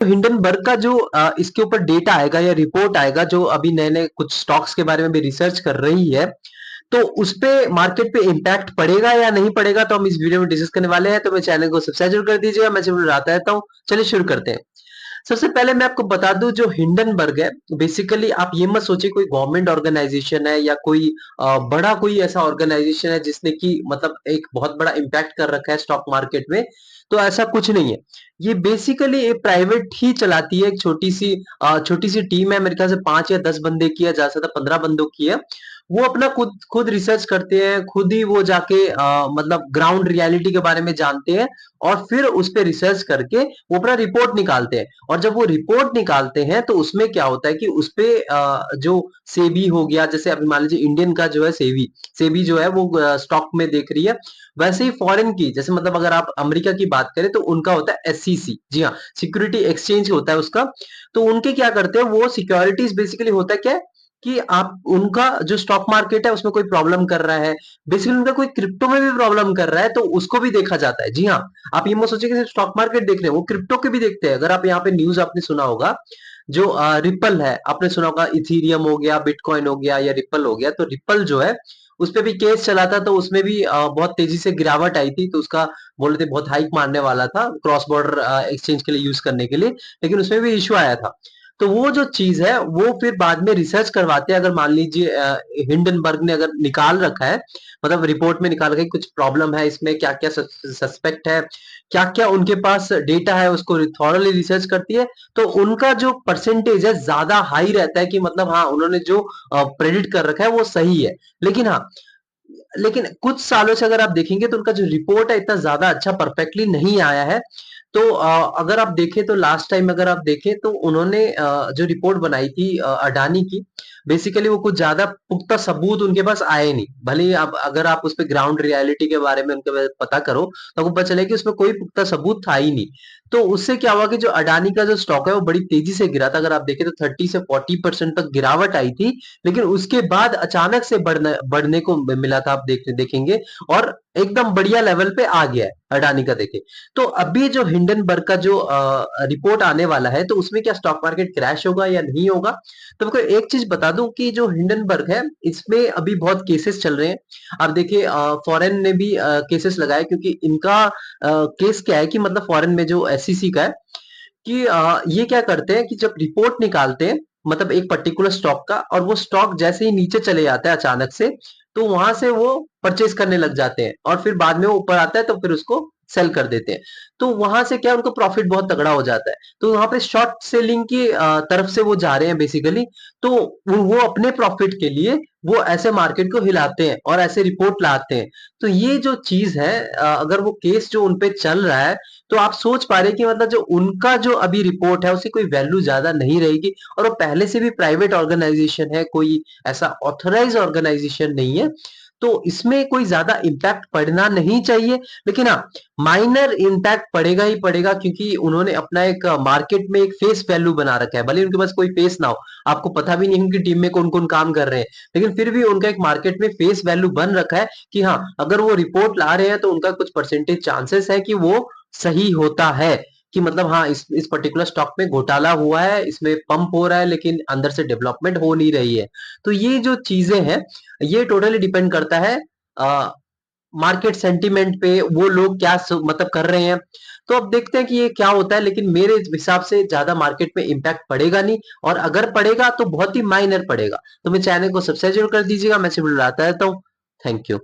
Hindenburg का जो इसके ऊपर डेटा आएगा या रिपोर्ट आएगा, जो अभी नए-नए कुछ स्टॉक्स के बारे में भी रिसर्च कर रही है, तो उसपे मार्केट पे इम्पैक्ट पड़ेगा या नहीं पड़ेगा, तो हम इस वीडियो में डिस्कस करने वाले हैं। तो मेरे चैनल को सब्सक्राइब जरूर कर दीजिएगा, मैं जरूर आता रहता हूँ। चलिए शुरू करते हैं। सबसे पहले मैं आपको बता दूं, जो हिंडनबर्ग है, बेसिकली आप ये मत सोचिए कोई गवर्नमेंट ऑर्गेनाइजेशन है या कोई बड़ा कोई ऐसा ऑर्गेनाइजेशन है जिसने की मतलब एक बहुत बड़ा इम्पैक्ट कर रखा है स्टॉक मार्केट में। तो ऐसा कुछ नहीं है। ये बेसिकली एक प्राइवेट ही चलाती है, एक छोटी सी टीम है, मेरे ख्याल से 5 या 10 बंदे की है, ज्यादा से ज्यादा 15 बंदों की है। वो अपना खुद खुद रिसर्च करते हैं, खुद ही वो जाके मतलब ग्राउंड रियलिटी के बारे में जानते हैं, और फिर उस पे रिसर्च करके वो अपना रिपोर्ट निकालते हैं। और जब वो रिपोर्ट निकालते हैं तो उसमें क्या होता है कि उसपे जो सेबी हो गया, जैसे अभी मान लीजिए इंडियन का जो है सेबी सेबी जो है वो स्टॉक में देख रही है, वैसे ही फॉरेन की, जैसे मतलब अगर आप अमेरिका की बात करें तो उनका होता है एससीसी, जी हाँ, सिक्योरिटी एक्सचेंज होता है उसका। तो उनके क्या करते हैं, वो सिक्योरिटीज बेसिकली होता है क्या है कि आप उनका जो स्टॉक मार्केट है उसमें कोई प्रॉब्लम कर रहा है, बेसिकली उनका कोई क्रिप्टो में भी प्रॉब्लम कर रहा है, तो उसको भी देखा जाता है। जी हाँ, आप ये मत सोचिए कि सिर्फ स्टॉक मार्केट देख रहे हैं, वो क्रिप्टो के भी देखते हैं। अगर आप यहाँ पे न्यूज आपने सुना होगा, जो रिपल है, आपने सुना होगा इथीरियम हो गया, बिटकॉइन हो गया या रिपल हो गया, तो रिपल जो है उस पे भी केस चला था, तो उसमें भी बहुत तेजी से गिरावट आई थी, तो उसका बोल रहे थे बहुत हाइक मारने वाला था क्रॉस बॉर्डर एक्सचेंज के लिए यूज करने के लिए, लेकिन उसमें भी इश्यू आया था। तो वो जो चीज है वो फिर बाद में रिसर्च करवाते हैं। अगर मान लीजिए हिंडनबर्ग ने अगर निकाल रखा है, मतलब रिपोर्ट में निकाल रखा है कुछ प्रॉब्लम है इसमें, क्या क्या सस्पेक्ट है, क्या क्या उनके पास डेटा है, उसको थॉरली रिसर्च करती है, तो उनका जो परसेंटेज है ज्यादा हाई रहता है कि मतलब हाँ, उन्होंने जो प्रेडिक्ट कर रखा है वो सही है। लेकिन हाँ, लेकिन कुछ सालों से अगर आप देखेंगे तो उनका जो रिपोर्ट है इतना ज्यादा अच्छा परफेक्टली नहीं आया है। तो अगर आप देखें तो लास्ट टाइम अगर आप देखें तो उन्होंने जो रिपोर्ट बनाई थी अडानी की, बेसिकली वो कुछ ज्यादा पुख्ता सबूत उनके पास आए नहीं। भले ही आप अगर आप उस पे ग्राउंड रियलिटी के बारे में उनके पता करो तो आपको पता चले कि उसमें कोई पुख्ता सबूत था ही नहीं। तो उससे क्या हुआ कि जो अडानी का जो स्टॉक है वो बड़ी तेजी से गिरा था। अगर आप देखें तो 30 से 40% तक गिरावट आई थी, लेकिन उसके बाद अचानक से बढ़ने बढ़ने को मिला था, आप देखेंगे, और एकदम बढ़िया लेवल पे आ गया है अडानी का, देखे। तो अभी जो हिंडनबर्ग का जो रिपोर्ट आने वाला है, तो उसमें क्या स्टॉक मार्केट क्रैश होगा या नहीं होगा। तो आपको एक चीज बता दूं कि जो हिंडनबर्ग है इसमें अभी बहुत केसेस चल रहे हैं। आप देखिए फॉरेन ने भी केसेस लगाए, क्योंकि इनका केस क्या है कि मतलब फॉरेन में जो एसईसी का है कि ये क्या करते हैं कि जब रिपोर्ट निकालते हैं, मतलब एक पर्टिकुलर स्टॉक का, और वो स्टॉक जैसे ही नीचे चले जाता है अचानक से, तो वहां से वो परचेज करने लग जाते हैं, और फिर बाद में वो ऊपर आता है तो फिर उसको सेल कर देते हैं। तो वहां से क्या उनको प्रॉफिट बहुत तगड़ा हो जाता है। तो वहां पे शॉर्ट सेलिंग की तरफ से वो जा रहे हैं बेसिकली। तो वो अपने प्रॉफिट के लिए वो ऐसे मार्केट को हिलाते हैं और ऐसे रिपोर्ट लाते हैं। तो ये जो चीज है, अगर वो केस जो उनपे चल रहा है, तो आप सोच पा रहे हैं कि मतलब जो उनका जो अभी रिपोर्ट है उसकी कोई वैल्यू ज्यादा नहीं रहेगी, और वो पहले से भी प्राइवेट ऑर्गेनाइजेशन है, कोई ऐसा ऑथराइज ऑर्गेनाइजेशन नहीं है। तो इसमें कोई ज्यादा इम्पैक्ट पड़ना नहीं चाहिए। लेकिन हाँ, माइनर इम्पैक्ट पड़ेगा ही पड़ेगा, क्योंकि उन्होंने अपना एक मार्केट में एक फेस वैल्यू बना रखा है। भले उनके पास कोई फेस ना हो, आपको पता भी नहीं है उनकी टीम में कौन कौन काम कर रहे हैं, लेकिन फिर भी उनका एक मार्केट में फेस वैल्यू बन रखा है कि हाँ, अगर वो रिपोर्ट ला रहे हैं तो उनका कुछ परसेंटेज चांसेस है कि वो सही होता है, कि मतलब हाँ, इस पर्टिकुलर स्टॉक में घोटाला हुआ है, इसमें पंप हो रहा है, लेकिन अंदर से डेवलपमेंट हो नहीं रही है। तो ये जो चीजें हैं, ये टोटली डिपेंड करता है मार्केट सेंटीमेंट पे, वो लोग क्या मतलब कर रहे हैं। तो अब देखते हैं कि ये क्या होता है, लेकिन मेरे हिसाब से ज्यादा मार्केट में इम्पैक्ट पड़ेगा नहीं, और अगर पड़ेगा तो बहुत ही माइनर पड़ेगा। तो मेरे चैनल को सब्सक्राइब जरूर कर दीजिएगा, मैं सिर्फ बुलाता रहता हूँ। Thank you.